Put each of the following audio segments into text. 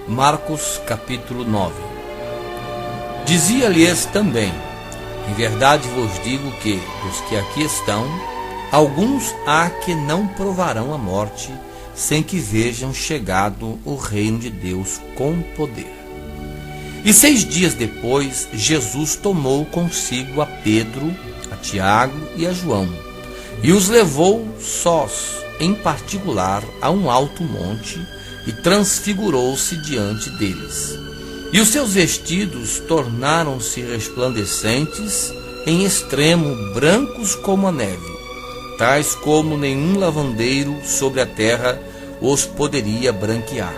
Marcos capítulo 9. Dizia-lhes também: em verdade vos digo que, dos que aqui estão, alguns há que não provarão a morte, sem que vejam chegado o reino de Deus com poder. E 6 dias depois, Jesus tomou consigo a Pedro, a Tiago e a João, e os levou sós, em particular, a um alto monte, e transfigurou-se diante deles. E os seus vestidos tornaram-se resplandecentes, em extremo brancos como a neve, tais como nenhum lavandeiro sobre a terra os poderia branquear.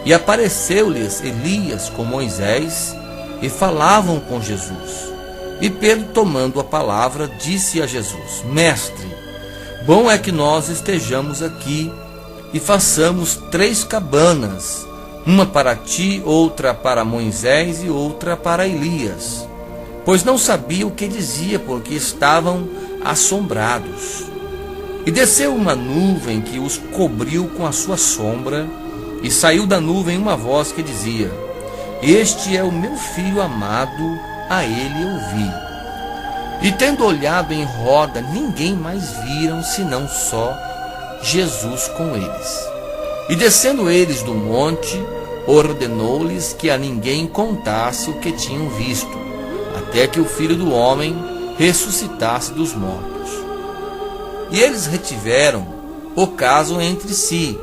E apareceu-lhes Elias com Moisés, e falavam com Jesus. E Pedro, tomando a palavra, disse a Jesus: Mestre, bom é que nós estejamos aqui, e façamos 3 cabanas, uma para ti, outra para Moisés e outra para Elias. Pois não sabia o que dizia, porque estavam assombrados. E desceu uma nuvem que os cobriu com a sua sombra, e saiu da nuvem uma voz que dizia: Este é o meu filho amado, a ele ouvi. E tendo olhado em roda, ninguém mais viram, senão só Jesus com eles. E descendo eles do monte, ordenou-lhes que a ninguém contasse o que tinham visto, até que o Filho do Homem ressuscitasse dos mortos. E eles retiveram o caso entre si,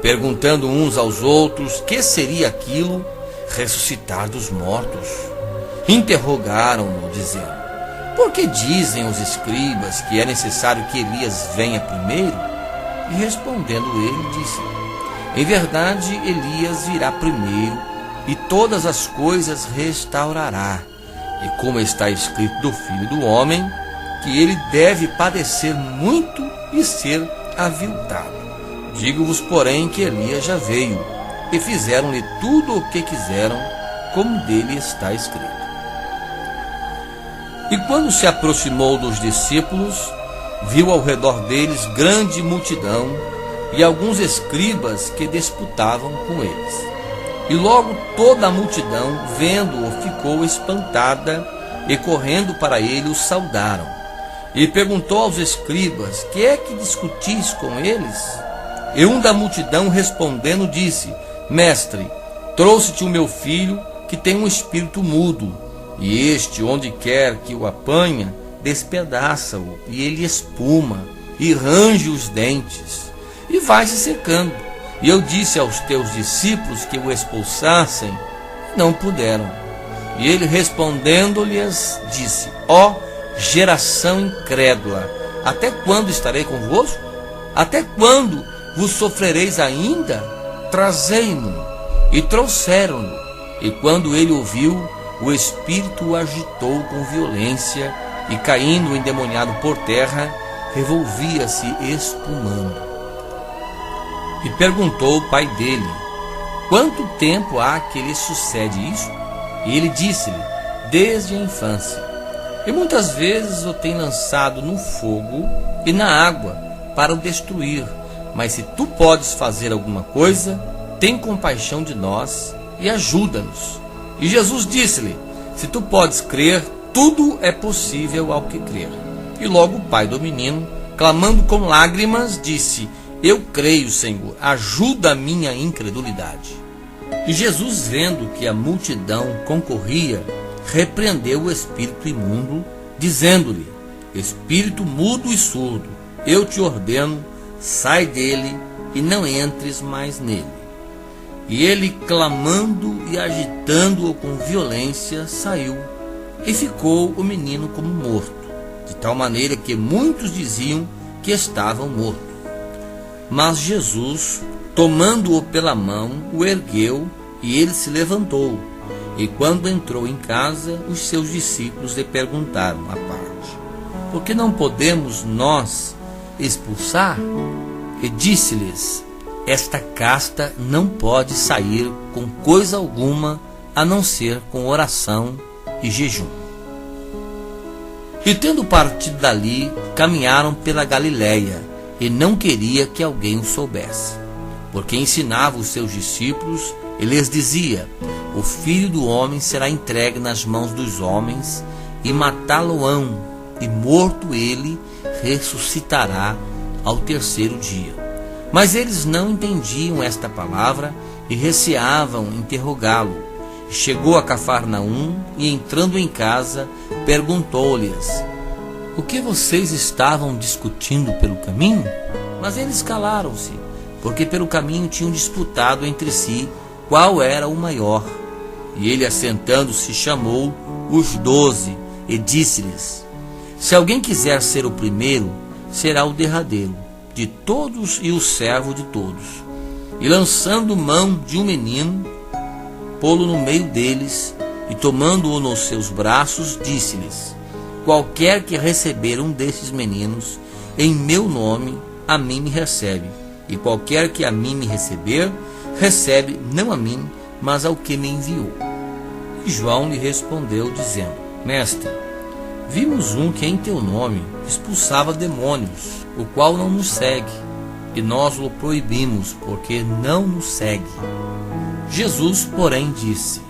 perguntando uns aos outros que seria aquilo, ressuscitar dos mortos. Interrogaram-no, dizendo: Por que dizem os escribas que é necessário que Elias venha primeiro? E respondendo ele, disse: Em verdade, Elias virá primeiro, e todas as coisas restaurará. E como está escrito do Filho do Homem, que ele deve padecer muito e ser aviltado. Digo-vos, porém, que Elias já veio, e fizeram-lhe tudo o que quiseram, como dele está escrito. E quando se aproximou dos discípulos, viu ao redor deles grande multidão, e alguns escribas que disputavam com eles. E logo toda a multidão, vendo-o, ficou espantada, e correndo para ele o saudaram. E perguntou aos escribas: Que é que discutis com eles? E um da multidão, respondendo, disse: Mestre, trouxe-te o meu filho, que tem um espírito mudo, e este, onde quer que o apanha, despedaça-o, e ele espuma, e range os dentes, e vai se secando. E eu disse aos teus discípulos que o expulsassem, e não puderam. E ele, respondendo-lhes, disse: Ó geração incrédula, até quando estarei convosco? Até quando vos sofrereis ainda? Trazei-mo. E trouxeram-no. E quando ele ouviu, o espírito o agitou com violência, e caindo o endemoniado por terra, revolvia-se espumando. E perguntou o pai dele: Quanto tempo há que lhe sucede isso? E ele disse-lhe: Desde a infância. E muitas vezes o tem lançado no fogo e na água para o destruir. Mas se tu podes fazer alguma coisa, tem compaixão de nós e ajuda-nos. E Jesus disse-lhe: Se tu podes crer, tudo é possível ao que crer. E logo o pai do menino, clamando com lágrimas, disse: Eu creio, Senhor, ajuda a minha incredulidade. E Jesus, vendo que a multidão concorria, repreendeu o espírito imundo, dizendo-lhe: Espírito mudo e surdo, eu te ordeno, sai dele e não entres mais nele. E ele, clamando e agitando-o com violência, saiu, e ficou o menino como morto, de tal maneira que muitos diziam que estavam mortos. Mas Jesus, tomando-o pela mão, o ergueu, e ele se levantou. E quando entrou em casa, os seus discípulos lhe perguntaram à parte: Por que não podemos nós expulsar? E disse-lhes: Esta casta não pode sair com coisa alguma, a não ser com oração e jejum. E tendo partido dali, caminharam pela Galiléia, e não queria que alguém o soubesse. porque ensinava os seus discípulos e lhes dizia: o Filho do Homem será entregue nas mãos dos homens e matá-lo-ão, e morto ele, ressuscitará ao terceiro dia. Mas eles não entendiam esta palavra e receavam interrogá-lo. Chegou a Cafarnaum e, entrando em casa, perguntou-lhes: o que vocês estavam discutindo pelo caminho? Mas eles calaram-se, porque pelo caminho tinham disputado entre si qual era o maior. E ele, assentando-se, chamou os 12 e disse-lhes: se alguém quiser ser o primeiro, será o derradeiro de todos e o servo de todos. E lançando mão de um menino, pô-lo no meio deles, e tomando-o nos seus braços, disse-lhes: qualquer que receber um desses meninos em meu nome, a mim me recebe, e qualquer que a mim me receber, recebe não a mim, mas ao que me enviou. E João lhe respondeu, dizendo: mestre, vimos um que em teu nome expulsava demônios, o qual não nos segue, e nós o proibimos, porque não nos segue. Jesus, porém, disse: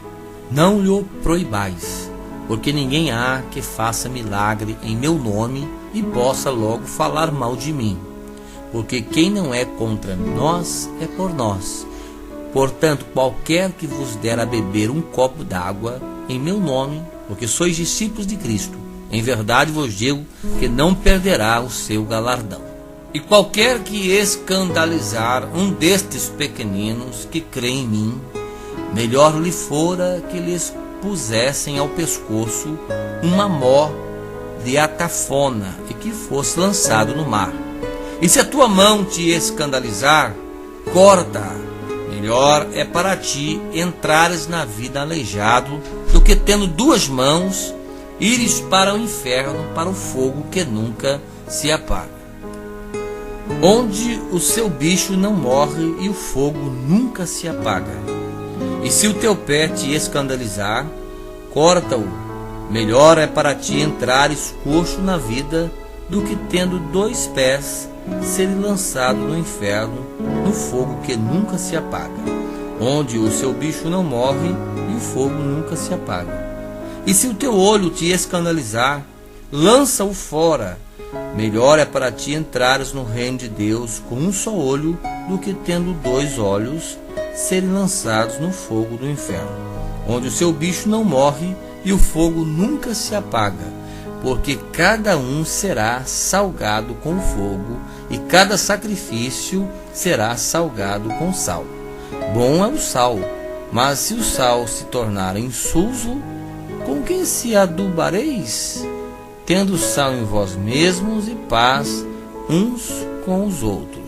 não lhe proibais, porque ninguém há que faça milagre em meu nome e possa logo falar mal de mim. Porque quem não é contra nós é por nós. Portanto, qualquer que vos der a beber um copo d'água em meu nome, porque sois discípulos de Cristo, em verdade vos digo que não perderá o seu galardão. E qualquer que escandalizar um destes pequeninos que crê em mim, melhor lhe fora que lhes pusessem ao pescoço uma mó de atafona e que fosse lançado no mar. E se a tua mão te escandalizar, corta-a. Melhor é para ti entrares na vida aleijado do que, tendo duas mãos, ires para o inferno, para o fogo que nunca se apaga, onde o seu bicho não morre e o fogo nunca se apaga. E se o teu pé te escandalizar, corta-o. Melhor é para ti entrares coxo na vida do que, tendo dois pés, ser lançado no inferno, no fogo que nunca se apaga, onde o seu bicho não morre e o fogo nunca se apaga. E se o teu olho te escandalizar, lança-o fora. Melhor é para ti entrares no reino de Deus com um só olho, do que, tendo dois olhos, serem lançados no fogo do inferno, onde o seu bicho não morre e o fogo nunca se apaga. Porque cada um será salgado com fogo, e cada sacrifício será salgado com sal. Bom é o sal, mas se o sal se tornar insulso, com que se adubareis? Tendo sal em vós mesmos e paz uns com os outros.